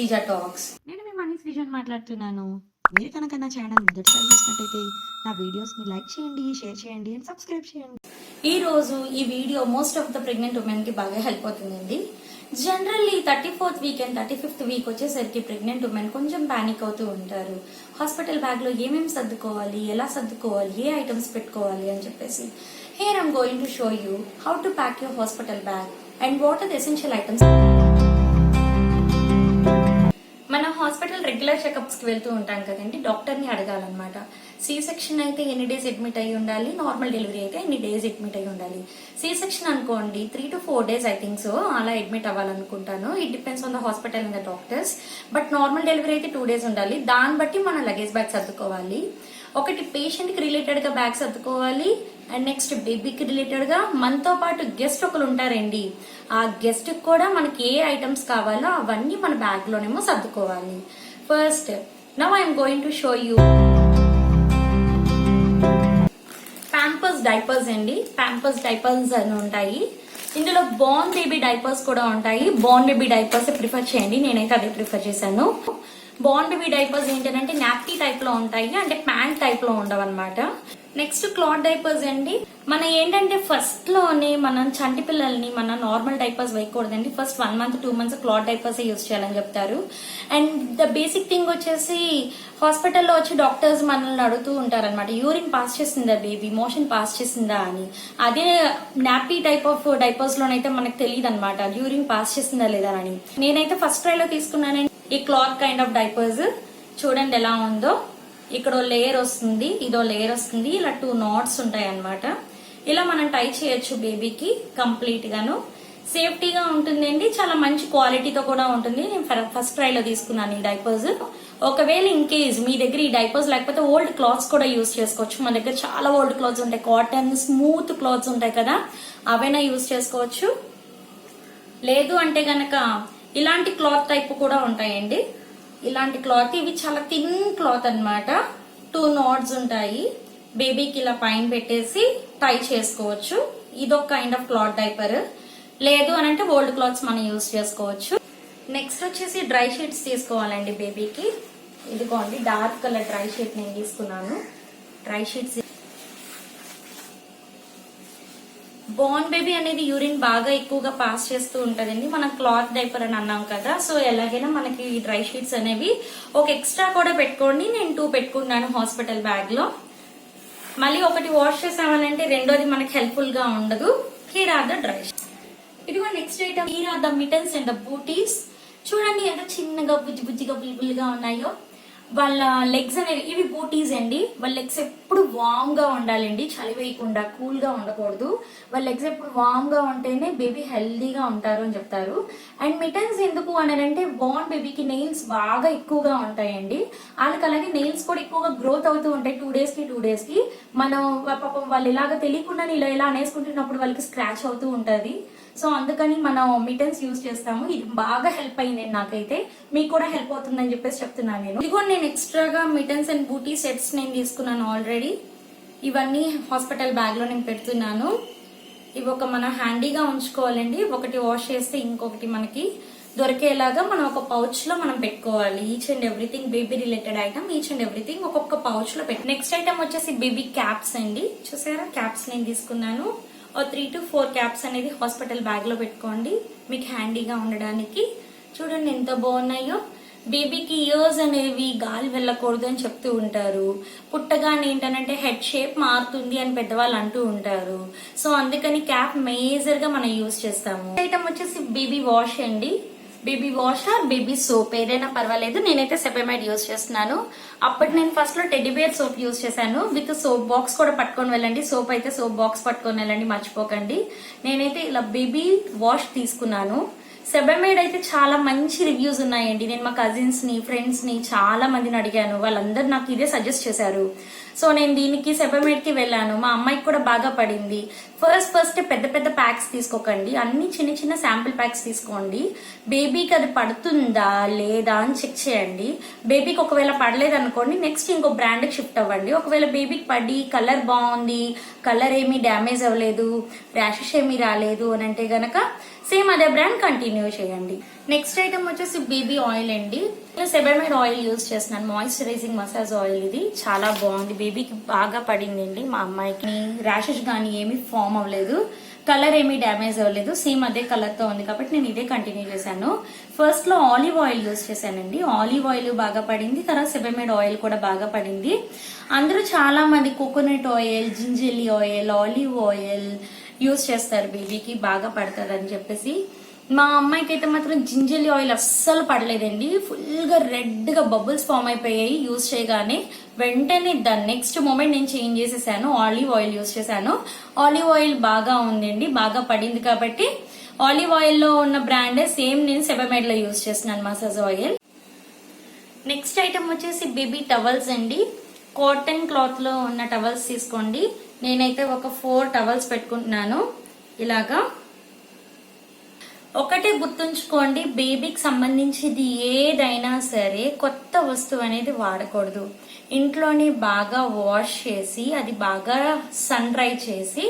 Sreeja talks. నేను మీ money Srijan మాట్లాడుతున్నాను. మీరు కనుక నా ఛానల్ మొదటిసారి చూసినట్టయితే నా వీడియోస్ని లైక్ చేయండి, షేర్ చేయండి అండ్ సబ్స్క్రైబ్ చేయండి. ఈ రోజు ఈ video most of the pregnant women కి బాగా హెల్ప్ అవుతుందండి. Generally 34th week and 35th week వచ్చేసరికి ప్రెగ్నెంట్ ఉమెన్ కొంచెం పానిక్ అవుతూ ఉంటారు. హాస్పిటల్ బ్యాగ్ లో ఏమేమి సర్దుకోవాలి, ఎలా సర్దుకోవాలి, ఏ ఐటమ్స్ పెట్టుకోవాలి అని చెప్పేసి. Here I'm going to show you how to pack your hospital bag and what are the essential items. మన హాస్పిటల్ రెగ్యులర్ చెకప్స్ కి వెళ్తూ ఉంటాం కదండి, డాక్టర్ ని అడగాలన్నమాట. సి సెక్షన్ అయితే ఎన్ని డేస్ అడ్మిట్ అయి ఉండాలి, నార్మల్ డెలివరీ అయితే ఎన్ని డేస్ అడ్మిట్ అయి ఉండాలి. సి సెక్షన్ అనుకోండి 3 to 4 days I think so అలా అడ్మిట్ అవ్వాలనుకుంటాను. It depends on the hospital and the doctors. But normal delivery అయితే 2 days ఉండాలి. దాన్ని బట్టి మన లగేజ్ బ్యాగ్ సర్దుకోవాలి. ఒకటి పేషెంట్ కి రిలేటెడ్ గా బ్యాగ్ సర్దుకోవాలి అండ్ నెక్స్ట్ బేబీకి రిలేటెడ్ గా మనతో పాటు గెస్ట్ ఒకరు ఉంటారండి. ఆ గెస్ట్ కూడా మనకి ఏ ఐటమ్స్ కావాలో అవన్నీ మన బ్యాగ్ లోనేమో సర్దుకోవాలి. First now I'm going to show you Pampers diapers అండి. ప్యాంపర్స్ డైపర్స్ అని ఉంటాయి. ఇందులో బోర్న్ బేబీ డైపర్స్ కూడా ఉంటాయి. బోర్న్ బేబీ డైపర్స్ ప్రిఫర్ చేయండి, నేనైతే అదే ప్రిఫర్ చేశాను. బోర్న్ బేబీ డైపర్స్ ఏంటంటే నాప్కీ టైప్ లో ఉంటాయి, అంటే ప్యాంట్ టైప్ లో ఉండవు అనమాట. నెక్స్ట్ క్లాత్ డైపర్స్ అండి. మన ఏంటంటే ఫస్ట్ లోనే మనం చంటి పిల్లల్ని మన నార్మల్ డైపర్స్ వేయకూడదండి. First 1 month 2 months cloth diapers use చేయాలని చెప్తారు. అండ్ ద బేసిక్ థింగ్ వచ్చేసి హాస్పిటల్లో వచ్చి డాక్టర్స్ మనల్ని అడుగుతూ ఉంటారు అనమాట, యూరిన్ పాస్ చేసిందా బేబీ, మోషన్ పాస్ చేసిందా అని. అదే నాపీ టైప్ ఆఫ్ డైపర్స్ లోనైతే మనకు తెలియదు అనమాట యూరిన్ పాస్ చేసిందా లేదా అని. నేనైతే ఫస్ట్ ట్రై లో తీసుకున్నానండి ఈ క్లాత్ కైండ్ ఆఫ్ డైపర్స్. చూడండి ఎలా ఉందో. ఇక్కడ లేయర్ వస్తుంది, ఇదో లేయర్ వస్తుంది, ఇలా 2 knots ఉంటాయి అనమాట. ఇలా మనం టై చేయొచ్చు బేబీకి కంప్లీట్ గాను. సేఫ్టీగా ఉంటుందండి, చాలా మంచి క్వాలిటీతో కూడా ఉంటుంది. నేను ఫస్ట్ ట్రై లో తీసుకున్నాను ఈ డైపర్స్. ఒకవేళ ఇన్ కేస్ మీ దగ్గర ఈ డైపర్స్ లేకపోతే ఓల్డ్ క్లాత్స్ కూడా యూజ్ చేసుకోవచ్చు. మన దగ్గర చాలా ఓల్డ్ క్లాత్స్ ఉంటాయి, కాటన్ స్మూత్ క్లాత్స్ ఉంటాయి కదా, అవైనా యూజ్ చేసుకోవచ్చు. లేదు అంటే గనక ఇలాంటి క్లాత్ టైప్ కూడా ఉంటాయండి. ఇలాంటి క్లాత్, ఇవి చాలా థిన్ క్లాత్ అన్నమాట. 2 knots ఉంటాయి. బేబీకి ఇలా పైన పెట్టేసి టై చేసుకోవచ్చు. ఇదొక కైండ్ ఆఫ్ క్లాత్ డైపర్. లేదు అని అంటే ఓల్డ్ క్లాత్స్ మనం యూజ్ చేసుకోవచ్చు. నెక్స్ట్ వచ్చేసి డ్రై షీట్స్ తీసుకోవాలండి బేబీకి. ఇదిగోండి డార్క్ కలర్ డ్రై షీట్ నేను తీసుకున్నాను. Dry sheets. బోర్న్ బేబీ అనేది యూరిన్ బాగా ఎక్కువగా పాస్ చేస్తూ ఉంటదండి. మనం క్లాత్ డైపర్ అని అన్నాం కదా, సో ఎలాగైనా మనకి ఈ డ్రై షీట్స్ అనేవి ఒక ఎక్స్ట్రా కూడా పెట్టుకోండి. నేను 2 పెట్టుకున్నాను హాస్పిటల్ బ్యాగ్ లో. మళ్ళీ ఒకటి వాష్ చేసామనంటే రెండోది మనకి హెల్ప్ఫుల్ గా ఉండదు. Here are the dry sheets. ఇదిగో next item, here are the mittens and the booties. చూడండి ఎంత చిన్నగా బుజ్జిగా బుల్బుల్గా ఉన్నాయో. వాళ్ళ లెగ్స్ అనేవి ఇవి బూటీస్ అండి. వాళ్ళ లెగ్స్ ఎప్పుడు వామ్ గా ఉండాలండి, చలి వేయకుండా, కూల్ గా ఉండకూడదు. వాళ్ళ లెగ్స్ ఎప్పుడు వామ్ గా ఉంటేనే బేబీ హెల్దీగా ఉంటారు అని చెప్తారు. అండ్ మిటన్స్ ఎందుకు అనంటే బోర్న్ బేబీకి నెయిల్స్ బాగా ఎక్కువగా ఉంటాయండి. వాళ్ళకి అలాగే నెయిల్స్ కూడా ఎక్కువగా గ్రోత్ అవుతూ ఉంటాయి 2 days కి. మనం పాపం వాళ్ళు ఇలాగ తెలియకుండా ఇలా అనేసుకుంటున్నప్పుడు వాళ్ళకి స్క్రాచ్ అవుతూ ఉంటది. సో అందుకని మనం మిటన్స్ యూజ్ చేస్తాము. ఇది బాగా హెల్ప్ అయింది నాకైతే, మీకు కూడా హెల్ప్ అవుతుందని చెప్పేసి చెప్తున్నాను నేను. ఇదిగో నేను ఎక్స్ట్రాగా మిటన్స్ అండ్ బూటీ సెట్స్ నేను తీసుకున్నాను ఆల్రెడీ. ఇవన్నీ హాస్పిటల్ బ్యాగ్ లో నేను పెడుతున్నాను. ఇవి ఒక మనం హ్యాండీగా ఉంచుకోవాలండి. ఒకటి వాష్ చేస్తే ఇంకొకటి మనకి దొరికేలాగా మనం ఒక పౌచ్ లో మనం పెట్టుకోవాలి. Each and everything baby related item, each and everything ఒక్కొక్క పౌచ్ లో పెట్టి. నెక్స్ట్ ఐటమ్ వచ్చేసి బేబీ క్యాప్స్ అండి. చూసారా, క్యాప్స్ నేను తీసుకున్నాను. 3 to 4 క్యాప్స్ అనేది హాస్పిటల్ బ్యాగ్ లో పెట్టుకోండి, మీకు హ్యాండీగా ఉండడానికి. చూడండి ఎంత బాగున్నాయో. బేబీకి ఇయర్స్ అనేవి గాలి వెళ్ళకూడదు అని చెప్తూ ఉంటారు. పుట్టగానే ఏంటంటే హెడ్ షేప్ మారుతుంది అని పెద్దవాళ్ళు అంటూ ఉంటారు. సో అందుకని క్యాప్ మేజర్ గా మనం యూజ్ చేస్తాము. ఐటమ్ వచ్చేసి బేబీ వాష్ అండి. Baby wash or baby soap ఏదైనా పర్వాలేదు. నేనైతే సెపమైడ్ యూజ్ చేస్తున్నాను. అప్పటి నేను ఫస్ట్ లో టెడ్డీబేర్ సోప్ యూజ్ చేశాను. విత్ సోప్ బాక్స్ కూడా పట్టుకొని వెళ్ళండి. సోప్ అయితే సోప్ బాక్స్ పట్టుకొని వెళ్ళండి, మర్చిపోకండి. నేనైతే ఇలా బేబీ వాష్ తీసుకున్నాను. సెబమైడ్ అయితే చాలా మంచి రివ్యూస్ ఉన్నాయండి. నేను మా కజిన్స్ ని, ఫ్రెండ్స్ ని చాలా మందిని అడిగాను, వాళ్ళందరూ నాకు ఇదే సజెస్ట్ చేశారు. సో నేను దీనికి సెబమైడ్ కి వెళ్ళాను. మా అమ్మాయికి కూడా బాగా పడింది. ఫస్ట్ పెద్ద పెద్ద ప్యాక్స్ తీసుకోకండి, అన్ని చిన్న చిన్న శాంపిల్ ప్యాక్స్ తీసుకోండి. బేబీకి అది పడుతుందా లేదా అని చెక్ చేయండి. బేబీకి ఒకవేళ పడలేదు అనుకోండి, నెక్స్ట్ ఇంకో బ్రాండ్ కి షిఫ్ట్ అవ్వండి. ఒకవేళ బేబీకి పడి కలర్ బాగుంది, కలర్ ఏమీ డ్యామేజ్ అవ్వలేదు, ర్యాషెస్ ఏమీ రాలేదు అని అంటే గనక సేమ్ అదే బ్రాండ్ కంటిన్యూ చేయండి. నెక్స్ట్ ఐటమ్ వచ్చేసి బేబీ ఆయిల్ అండి. నేను సెబమైడ్ ఆయిల్ యూజ్ చేస్తున్నాను, మాయిశ్చరైజింగ్ మసాజ్ ఆయిల్. ఇది చాలా బాగుంది, బేబీకి బాగా పడిందండి. మా అమ్మాయికి ర్యాషెస్ కానీ ఏమీ ఫామ్ అవ్వలేదు, కలర్ ఏమీ డ్యామేజ్ అవ్వలేదు, సేమ్ అదే కలర్ తో ఉంది కాబట్టి నేను ఇదే కంటిన్యూ చేశాను. ఫస్ట్ లో ఆలివ్ ఆయిల్ యూజ్ చేశానండి, ఆలివ్ ఆయిల్ బాగా పడింది. తర్వాత సెబమైడ్ ఆయిల్ కూడా బాగా పడింది. అందరూ చాలా మంది coconut oil, gingelly oil, olive oil use చేస్తారు బేబీకి బాగా పడుతుంది అని చెప్పేసి. మా అమ్మాయికి అయితే మాత్రం జింజర్లీ ఆయిల్ అస్సలు పడలేదండి, ఫుల్ గా రెడ్ గా బబుల్స్ ఫామ్ అయిపోయాయి యూజ్ చేయగానే. వెంటనే దాని నెక్స్ట్ మూమెంట్ నేను చేంజ్ చేసేసాను, ఆలివ్ ఆయిల్ యూజ్ చేశాను. ఆలివ్ ఆయిల్ బాగా ఉందండి, బాగా పడింది కాబట్టి ఆలివ్ ఆయిల్ లో ఉన్న బ్రాండే సేమ్ నేను సెబమైడ్ లో యూజ్ చేస్తున్నాను మసాజ్ ఆయిల్. నెక్స్ట్ ఐటమ్ వచ్చేసి బేబీ టవల్స్ అండి. కాటన్ క్లాత్ లో ఉన్న టవల్స్ తీసుకోండి. నేనైతే ఒక 4 టవల్స్ పెట్టుకుంటున్నాను ఇలాగా. ఒకటే గుర్తుంచుకోండి, బేబీకి సంబంధించింది ఏదైనా సరే కొత్త వస్తువు అనేది వాడకూడదు. ఇంట్లోని బాగా వాష్ చేసి అది బాగా సన్ డ్రై చేసి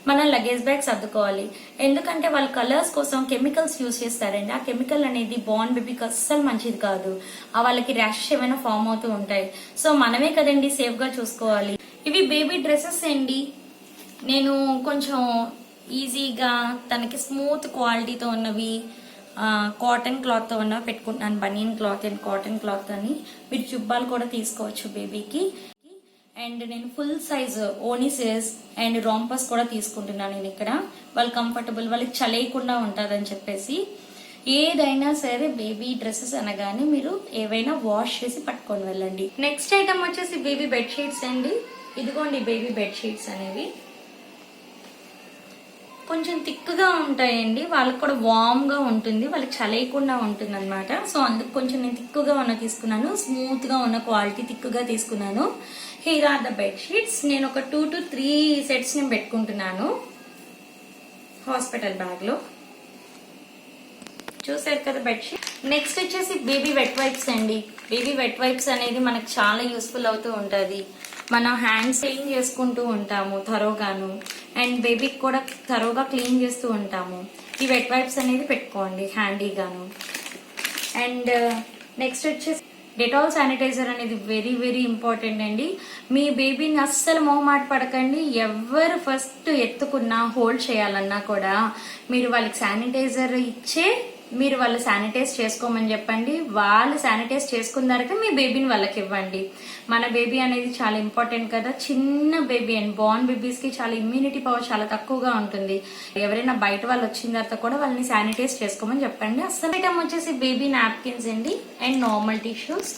మనం లగేజ్ బ్యాగ్ సర్దుకోవాలి. ఎందుకంటే వాళ్ళు కలర్స్ కోసం కెమికల్స్ యూజ్ చేస్తారండి. ఆ కెమికల్ అనేది బోర్న్ బేబీకి అస్సలు మంచిది కాదు. వాళ్ళకి ర్యాషెస్ ఏమైనా ఫామ్ అవుతూ ఉంటాయి. సో మనమే కదండి సేఫ్ గా చూసుకోవాలి. ఇవి బేబీ డ్రెస్సెస్ అండి. నేను కొంచెం ఈజీగా తనకి స్మూత్ క్వాలిటీతో ఉన్నవి కాటన్ క్లాత్ తో ఉన్నవి పెట్టుకుంటున్నాను. బనియన్ క్లాత్ అండ్ కాటన్ క్లాత్ అని. మీరు జుబ్బాలు కూడా తీసుకోవచ్చు బేబీకి. అండ్ నేను ఫుల్ సైజ్ ఓనిసెస్ అండ్ రాంపర్స్ కూడా తీసుకుంటున్నాను నేను ఇక్కడ. వాళ్ళు కంఫర్టబుల్, వాళ్ళకి చలేయకుండా ఉంటుందని చెప్పేసి. ఏదైనా సరే బేబీ డ్రెస్సెస్ అనగానే మీరు ఏవైనా వాష్ చేసి పట్టుకొని వెళ్ళండి. నెక్స్ట్ ఐటమ్ వచ్చేసి బేబీ బెడ్షీట్స్ అండి. ఇదిగోండి బేబీ బెడ్షీట్స్ అనేవి కొంచెం థిక్గా ఉంటాయండి, వాళ్ళకి కూడా వార్మ్ గా ఉంటుంది, వాళ్ళకి చలేయకుండా ఉంటుంది అనమాట. సో అందుకు కొంచెం నేను థిక్గా ఉన్న తీసుకున్నాను, స్మూత్ గా ఉన్న క్వాలిటీ థిక్గా తీసుకున్నాను. Here are the bed sheets. నేను ఒక 2 to 3 సెట్స్ నేను పెట్టుకుంటున్నాను హాస్పిటల్ బ్యాగ్ లో. చూసారు కదా బెడ్షీట్. నెక్స్ట్ వచ్చేసి బేబీ వెట్ వైప్స్ అండి. బేబీ వెట్ వైప్స్ అనేది మనకు చాలా యూస్ఫుల్ అవుతూ ఉంటుంది. మనం హ్యాండ్స్ క్లీన్ చేసుకుంటూ ఉంటాము థరోగాను, అండ్ బేబీకి కూడా థరోగా క్లీన్ చేస్తూ ఉంటాము. ఈ వెట్ వైప్స్ అనేది పెట్టుకోండి హ్యాండీగాను. అండ్ నెక్స్ట్ వచ్చేసి డెటాల్ శానిటైజర్ అనేది వెరీ వెరీ ఇంపార్టెంట్ అండి. మీ బేబీని అస్సలు మొహమాట పడకండి. ఎవరు ఫస్ట్ ఎత్తుకున్నా హోల్డ్ చేయాలన్నా కూడా మీరు వాళ్ళకి శానిటైజర్ ఇచ్చే మీరు వాళ్ళు శానిటైజ్ చేసుకోమని చెప్పండి. వాళ్ళు శానిటైజ్ చేసుకున్న తర్వాత మీ బేబీని వాళ్ళకి ఇవ్వండి. మన బేబీ అనేది చాలా ఇంపార్టెంట్ కదా. చిన్న బేబీ అండ్ బోర్న్ బేబీస్ కి చాలా ఇమ్యూనిటీ పవర్ చాలా తక్కువగా ఉంటుంది. ఎవరైనా బయట వాళ్ళు వచ్చిన తర్వాత కూడా వాళ్ళని శానిటైజ్ చేసుకోమని చెప్పండి. అసలు ఐటమ్ వచ్చేసి బేబీ నాప్కిన్స్ అండి అండ్ నార్మల్ టిష్యూస్.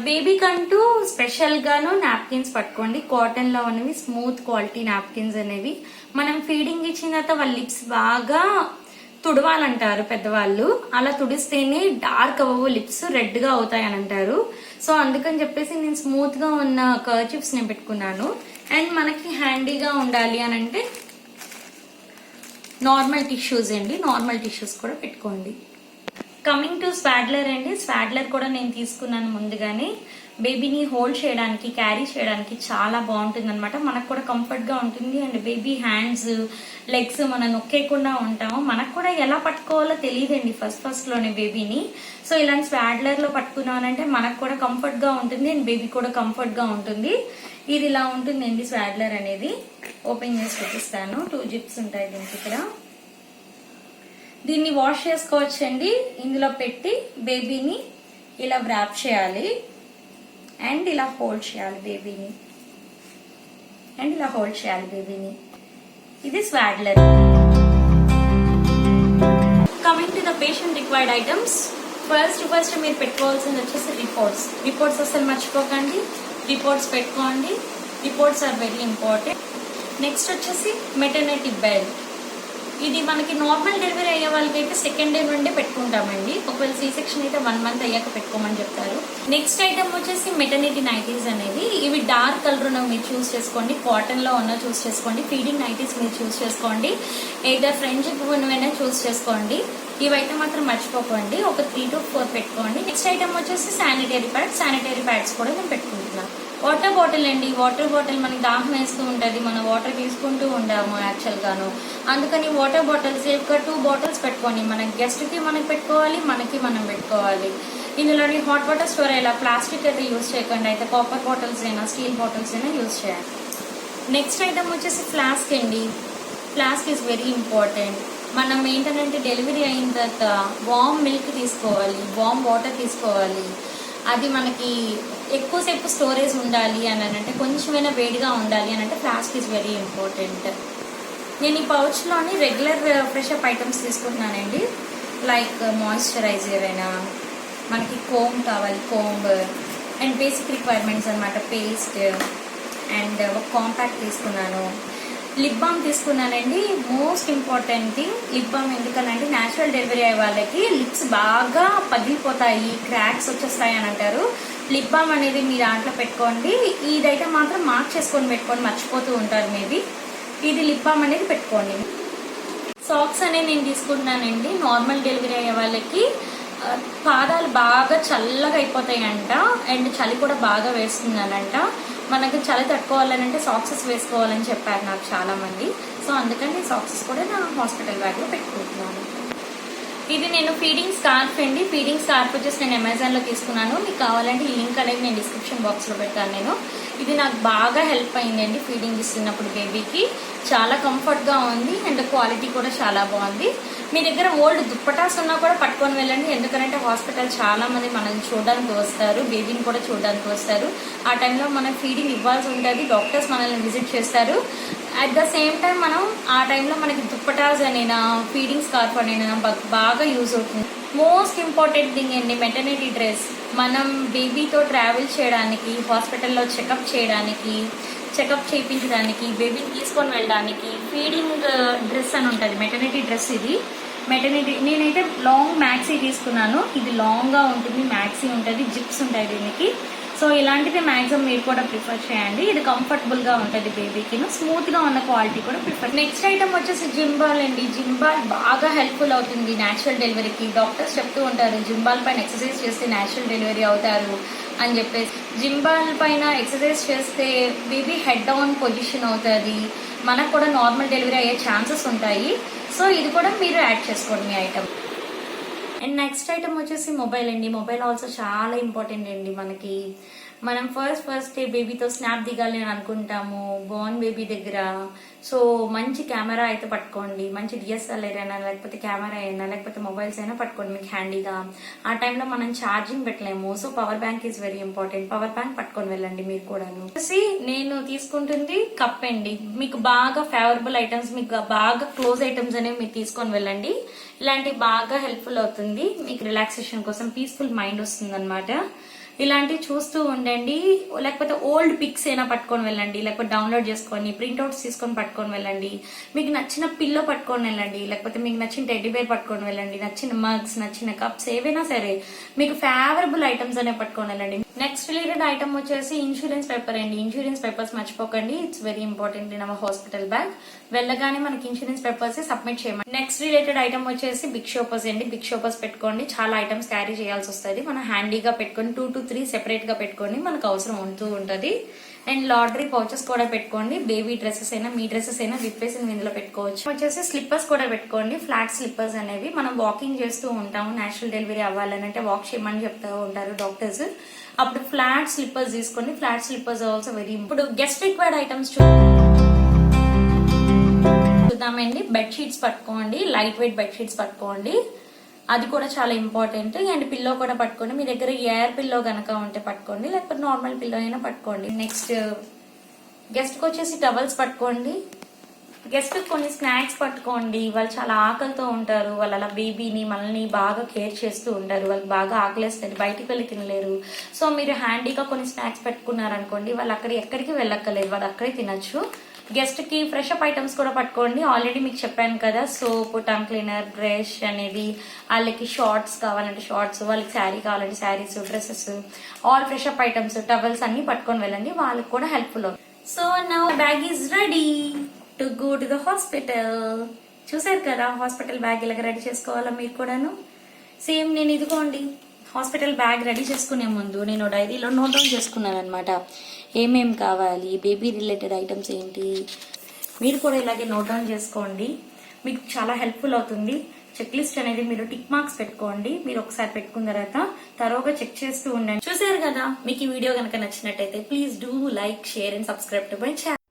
బేబీ కంటూ స్పెషల్ గాను నాప్కిన్స్ పట్టుకోండి. కాటన్ లో ఉన్నవి స్మూత్ క్వాలిటీ నాప్కిన్స్ అనేవి. మనం ఫీడింగ్ ఇచ్చిన తర్వాత వాళ్ళ లిప్స్ బాగా తుడవాలంటారు పెద్దవాళ్ళు. అలా తుడిస్తేనే డార్క్ అవ్వవు లిప్స్, రెడ్ గా అవుతాయని అంటారు. సో అందుకని చెప్పేసి నేను స్మూత్ గా ఉన్న కర్చిప్స్ నేను పెట్టుకున్నాను. అండ్ మనకి హ్యాండీగా ఉండాలి అని అంటే నార్మల్ టిష్యూస్ అండి, నార్మల్ టిష్యూస్ కూడా పెట్టుకోండి. కమింగ్ టు స్వాడ్లర్ అండి. స్వాడ్లర్ కూడా నేను తీసుకున్నాను ముందుగానే. బేబీని హోల్డ్ చేయడానికి, క్యారీ చేయడానికి చాలా బాగుంటుంది అనమాట. మనకు కూడా కంఫర్ట్ గా ఉంటుంది. అండ్ బేబీ హ్యాండ్స్, లెగ్స్ మనం నొక్కేయకుండా ఉంటాము. మనకు కూడా ఎలా పట్టుకోవాలో తెలియదండి ఫస్ట్ లోనే బేబీని. సో ఇలాంటి స్వాడ్లర్ లో పట్టుకున్నానంటే మనకు కూడా కంఫర్ట్ గా ఉంటుంది అండ్ బేబీ కూడా కంఫర్ట్ గా ఉంటుంది. ఇది ఇలా ఉంటుందండి స్వాడ్లర్ అనేది. ఓపెన్ చేసి చూపిస్తాను. 2 జిప్స్ ఉంటాయి దీనికి. ఇక్కడ దీన్ని వాష్ చేసుకోవచ్చండి. ఇందులో పెట్టి బేబీని ఇలా వ్రాప్ చేయాలి అండ్ ఇలా హోల్డ్ చేయాలి బేబీని, అండ్ ఇలా హోల్డ్ చేయాలి బేబీని. ఇది swaddler. Coming to the patient required items. First మీరు పెట్టుకోవాల్సింది వచ్చేసి రిపోర్ట్స్ అసలు మర్చిపోకండి. రిపోర్ట్స్ పెట్టుకోండి. Reports are very important. Next వచ్చేసి మెటర్నిటీ బెల్ట్. ఇది మనకి నార్మల్ డెలివరీ అయ్యే వాళ్ళకైతే సెకండ్ డే నుండే పెట్టుకుంటామండి. ఒకవేళ సీ సెక్షన్ అయితే 1 month అయ్యాక పెట్టుకోమని చెప్తారు. నెక్స్ట్ ఐటమ్ వచ్చేసి మెటర్నిటీ నైటీస్ అనేది. ఇవి డార్క్ కలర్ ఉన్నవి మీరు చూస్ చేసుకోండి, కాటన్ లో ఉన్న చూస్ చేసుకోండి, ఫీడింగ్ నైటీస్ మీరు చూస్ చేసుకోండి, ఏదో ఫ్రెండ్షిప్ ఉన్నవైనా చూస్ చేసుకోండి. ఇవైతే మాత్రం మర్చిపోకండి. ఒక 3 to 4 పెట్టుకోండి. నెక్స్ట్ ఐటమ్ వచ్చేసి శానిటరీ ప్యాడ్స్ కూడా నేను పెట్టుకుంటున్నాను. వాటర్ బాటిల్ అండి. వాటర్ బాటిల్ మనకి దాహం వేస్తూ ఉంటుంది, మనం వాటర్ తీసుకుంటూ ఉంటాము యాక్చువల్గాను. అందుకని వాటర్ బాటిల్స్ ఒక 2 బాటిల్స్ పెట్టుకోండి. మన గెస్ట్కి మనకి పెట్టుకోవాలి, మనకి మనం పెట్టుకోవాలి. ఇందులోని హాట్ వాటర్ స్టోర్ అయ్యేలా ప్లాస్టిక్ అయితే యూజ్ చేయకుండా అయితే కాపర్ బాటిల్స్ అయినా స్టీల్ బాటిల్స్ అయినా యూజ్ చేయాలి. నెక్స్ట్ ఐటమ్ వచ్చేసి ఫ్లాస్క్ అండి. Flask is very important. మనం ఏంటంటే డెలివరీ అయిన తర్వాత వామ్ మిల్క్ తీసుకోవాలి, వామ్ వాటర్ తీసుకోవాలి. అది మనకి ఎక్కువసేపు స్టోరేజ్ ఉండాలి అని అంటే, కొంచెమైనా వేడిగా ఉండాలి అని అంటే ఫ్లాస్క్ ఈజ్ వెరీ ఇంపార్టెంట్. నేను ఈ పౌచ్లోని రెగ్యులర్ ఫ్రెషప్ ఐటమ్స్ తీసుకుంటున్నానండి. లైక్ మాయిశ్చరైజర్ అయినా, మనకి కోంబ్ కావాలి, కోంబ్ అండ్ బేసిక్ రిక్వైర్మెంట్స్ అనమాట, పేస్ట్ అండ్ ఒక కాంపాక్ట్ తీసుకున్నాను. లిప్ బామ్ తీసుకున్నానండి. Most important thing lip balm. ఎందుకనంటే న్యాచురల్ డెలివరీ అయ్యే వాళ్ళకి లిప్స్ బాగా పగిలిపోతాయి, క్రాక్స్ వచ్చేస్తాయి అని అంటారు. లిప్ బామ్ అనేది మీ దాంట్లో పెట్టుకోండి. ఇదైతే మాత్రం మార్క్ చేసుకొని పెట్టుకోండి, మర్చిపోతూ ఉంటారు మేబీ. ఇది లిప్ బామ్ అనేది పెట్టుకోండి. సాక్స్ అనేది నేను తీసుకుంటున్నానండి. నార్మల్ డెలివరీ అయ్యే వాళ్ళకి పాదాలు బాగా చల్లగా అయిపోతాయంట అండ్ చలి కూడా బాగా వేస్తుందనంట. మనకి చలి తట్టుకోవాలనంటే సాక్సెస్ వేసుకోవాలని చెప్పారు నాకు చాలా మంది. సో అందుకని సాక్సెస్ కూడా నా హాస్పిటల్ బ్యాగ్లో పెట్టుకుంటున్నాను. ఇది నేను ఫీడింగ్ స్కార్ఫ్ అండి. ఫీడింగ్ స్కార్ఫ్ వచ్చేసి నేను అమెజాన్లో తీసుకున్నాను. మీకు కావాలంటే ఈ లింక్ అనేది నేను డిస్క్రిప్షన్ బాక్స్లో పెట్టాను నేను. ఇది నాకు బాగా హెల్ప్ అయిందండి ఫీడింగ్ ఇస్తున్నప్పుడు బేబీకి. చాలా కంఫర్ట్గా ఉంది అండ్ క్వాలిటీ కూడా చాలా బాగుంది. మీ దగ్గర ఓల్డ్ దుప్పటాస్ ఉన్నా కూడా పట్టుకొని వెళ్ళండి. ఎందుకంటే హాస్పిటల్ చాలా మంది మనల్ని చూడడానికి వస్తారు, బేబీని కూడా చూడడానికి వస్తారు. ఆ టైంలో మనం ఫీడింగ్ ఇవ్వాల్సి ఉంటుంది, డాక్టర్స్ మనల్ని విజిట్ చేస్తారు. అట్ ద సేమ్ టైం మనం ఆ టైంలో మనకి దుప్పటాస్ అనేనా ఫీడింగ్ స్కార్ఫ్ అనేనా బాగా యూజ్ అవుతుంది. మోస్ట్ ఇంపార్టెంట్ థింగ్ అండి మెటర్నిటీ డ్రెస్. మనం బేబీతో ట్రావెల్ చేయడానికి, హాస్పిటల్లో చెకప్ చేయడానికి, చెకప్ చేయించడానికి, బేబీని తీసుకొని వెళ్ళడానికి ఫీడింగ్ డ్రెస్ అని ఉంటుంది, మెటర్నిటీ డ్రెస్. ఇది మెటర్నిటీ నేనైతే లాంగ్ మ్యాక్సీ తీసుకున్నాను. ఇది లాంగ్గా ఉంటుంది, మ్యాక్సీ ఉంటుంది, జిప్స్ ఉంటాయి దీనికి. సో ఇలాంటిది మ్యాక్సిమం మీరు కూడా ప్రిఫర్ చేయండి. ఇది కంఫర్టబుల్గా ఉంటుంది బేబీకి, స్మూత్గా ఉన్న క్వాలిటీ కూడా ప్రిఫర్. నెక్స్ట్ ఐటమ్ వచ్చేసి జింబాల్ అండి. జింబాల్ బాగా హెల్ప్ఫుల్ అవుతుంది న్యాచురల్ డెలివరీకి. డాక్టర్స్ చెప్తూ ఉంటారు జింబాల్ పైన ఎక్సర్సైజ్ చేస్తే న్యాచురల్ డెలివరీ అవుతారు అని చెప్పేసి. జింబాల్ పైన ఎక్సర్సైజ్ చేస్తే బేబీ హెడ్ డౌన్ పొజిషన్ అవుతుంది, మనకు కూడా నార్మల్ డెలివరీ అయ్యే ఛాన్సెస్ ఉంటాయి. సో ఇది కూడా మీరు యాడ్ చేసుకోండి మీ ఐటమ్. అండ్ నెక్స్ట్ ఐటమ్ వచ్చేసి మొబైల్ అండి. మొబైల్ ఆల్సో చాలా ఇంపార్టెంట్ అండి మనకి. మనం ఫస్ట్ బేబీతో స్నాప్ దిగాలి అని అనుకుంటాము బోర్న్ బేబీ దగ్గర. సో మంచి కెమెరా అయితే పట్టుకోండి, మంచి డిఎస్ఎల్ఆర్ అయినా లేకపోతే కెమెరా అయినా లేకపోతే మొబైల్స్ అయినా పట్టుకోండి మీకు హ్యాండీగా. ఆ టైంలో మనం ఛార్జింగ్ పెట్టలేము, so power bank is very important. Power bank పట్టుకొని వెళ్ళండి మీరు కూడాను. నేను తీసుకుంటుంది కప్ అండి. మీకు బాగా ఫేవరబుల్ ఐటమ్స్, మీకు బాగా క్లోజ్ ఐటమ్స్ అనేవి మీరు తీసుకొని వెళ్ళండి. ఇలాంటివి బాగా హెల్ప్ఫుల్ అవుతుంది మీకు, రిలాక్సేషన్ కోసం పీస్ఫుల్ మైండ్ వస్తుంది అనమాట. ఇలాంటివి చూస్తూ ఉండండి. లేకపోతే ఓల్డ్ పిక్స్ అయినా పట్టుకొని వెళ్ళండి, లేకపోతే డౌన్లోడ్ చేసుకొని ప్రింట్అవుట్స్ తీసుకొని పట్టుకొని వెళ్ళండి. మీకు నచ్చిన పిల్లో పట్టుకొని వెళ్ళండి, లేకపోతే మీకు నచ్చిన టెడ్డీ బేర్ పట్టుకొని వెళ్ళండి, నచ్చిన మగ్స్, నచ్చిన కప్స్ ఏవైనా సరే మీకు ఫేవరబుల్ ఐటమ్స్ అనే పట్టుకొని వెళ్ళండి. నెక్స్ట్ రిలేటెడ్ ఐటమ్ వచ్చేసి ఇన్సూరెన్స్ పేపర్ అండి. ఇన్సూరెన్స్ పేపర్స్ మర్చిపోకండి, it's very important in our hospital bag. వెళ్ళగానే మనకి ఇన్సూరెన్స్ పేపర్స్ సబ్మిట్ చేయమండి. నెక్స్ట్ రిలేటెడ్ ఐటమ్ వచ్చేసి బిగ్ షోపర్స్ అండి. బిగ్ షోపర్స్ పెట్టుకోండి, చాలా ఐటమ్స్ క్యారీ చేయాల్సి వస్తుంది. మనం హ్యాండీగా పెట్టుకొని 2 to 3 సెపరేట్ గా పెట్టుకొని మనకు అవసరం ఉంటూ ఉంటుంది. అండ్ లాటరీ పౌచెస్ కూడా పెట్టుకోండి. బేబీ డ్రెస్సెస్ అయినా మీ డ్రెస్సెస్ అయినా విప్పేసి ఇందులో పెట్టుకోవచ్చు. వచ్చేసి స్లిప్పర్స్ కూడా పెట్టుకోండి, ఫ్లాట్ స్లిప్పర్స్ అనేవి. మనం వాకింగ్ చేస్తూ ఉంటాము, నేచురల్ డెలివరీ అవ్వాలంటే వాక్ చేయమని చెప్తూ ఉంటారు డాక్టర్స్. అప్పుడు ఫ్లాట్ స్లిప్పర్స్ తీసుకోండి. Flat slippers also very. ఇప్పుడు గెస్ట్ రిక్వైర్డ్ ఐటమ్స్ చూద్దామండి. బెడ్షీట్స్ పట్టుకోండి, లైట్ వెయిట్ బెడ్షీట్స్ పట్టుకోండి, అది కూడా చాలా ఇంపార్టెంట్. అండ్ పిల్లో కూడా పట్టుకోండి. మీ దగ్గర ఎయిర్ పిల్లో గనక ఉంటే పట్టుకోండి, లేకపోతే నార్మల్ పిల్లో అయినా పట్టుకోండి. నెక్స్ట్ గెస్ట్కి వచ్చేసి టవల్స్ పట్టుకోండి. గెస్ట్ కొన్ని స్నాక్స్ పట్టుకోండి. వాళ్ళు చాలా ఆకలితో ఉంటారు, వాళ్ళు అలా బేబీని మనల్ని బాగా కేర్ చేస్తూ ఉంటారు, వాళ్ళకి బాగా ఆకలేస్తుంది, బయటికి వెళ్ళి తినలేరు. సో మీరు హ్యాండీగా కొన్ని స్నాక్స్ పెట్టుకున్నారనుకోండి, వాళ్ళు ఎక్కడికి వెళ్ళక్కర్లేదు, వాళ్ళు అక్కడే తినచ్చు. గెస్ట్ కి ఫ్రెష్ అప్ ఐటమ్స్ కూడా పట్టుకోండి. ఆల్రెడీ మీకు చెప్పాను కదా, సోప్, టంగ్ క్లీనర్, బ్రష్ అనేది. వాళ్ళకి షార్ట్స్ కావాలంటే షార్ట్స్, వాళ్ళకి శారీ కావాలంటే saris, dresses, all fresh up items, towels అన్ని పట్టుకొని వెళ్ళండి, వాళ్ళకి కూడా హెల్ప్ఫుల్ అవుతుంది. So now bag is ready to go to the hospital. చూసారు కదా హాస్పిటల్ బ్యాగ్ ఇలాగ రెడీ చేసుకోవాలా మీరు కూడాను. సేమ్ నేను ఇదిగోండి హాస్పిటల్ బ్యాగ్ రెడీ చేసుకునే ముందు నేను డైరీలో నోట్ డౌన్ చేసుకున్నాను అనమాట. ఏమేం కావాలి, బేబీ రిలేటెడ్ ఐటమ్స్ ఏంటి. మీరు కూడా ఇలాగే నోట్ డౌన్ చేసుకోండి, మీకు చాలా హెల్ప్ఫుల్ అవుతుంది. చెక్ లిస్ట్ అనేది మీరు టిక్ మార్క్స్ పెట్టుకోండి. మీరు ఒకసారి పెట్టుకున్న తర్వాత తరోగా చెక్ చేస్తూ ఉండండి. చూసారు కదా, మీకు ఈ వీడియో కనుక నచ్చినట్టయితే please do like, share and subscribe to my channel.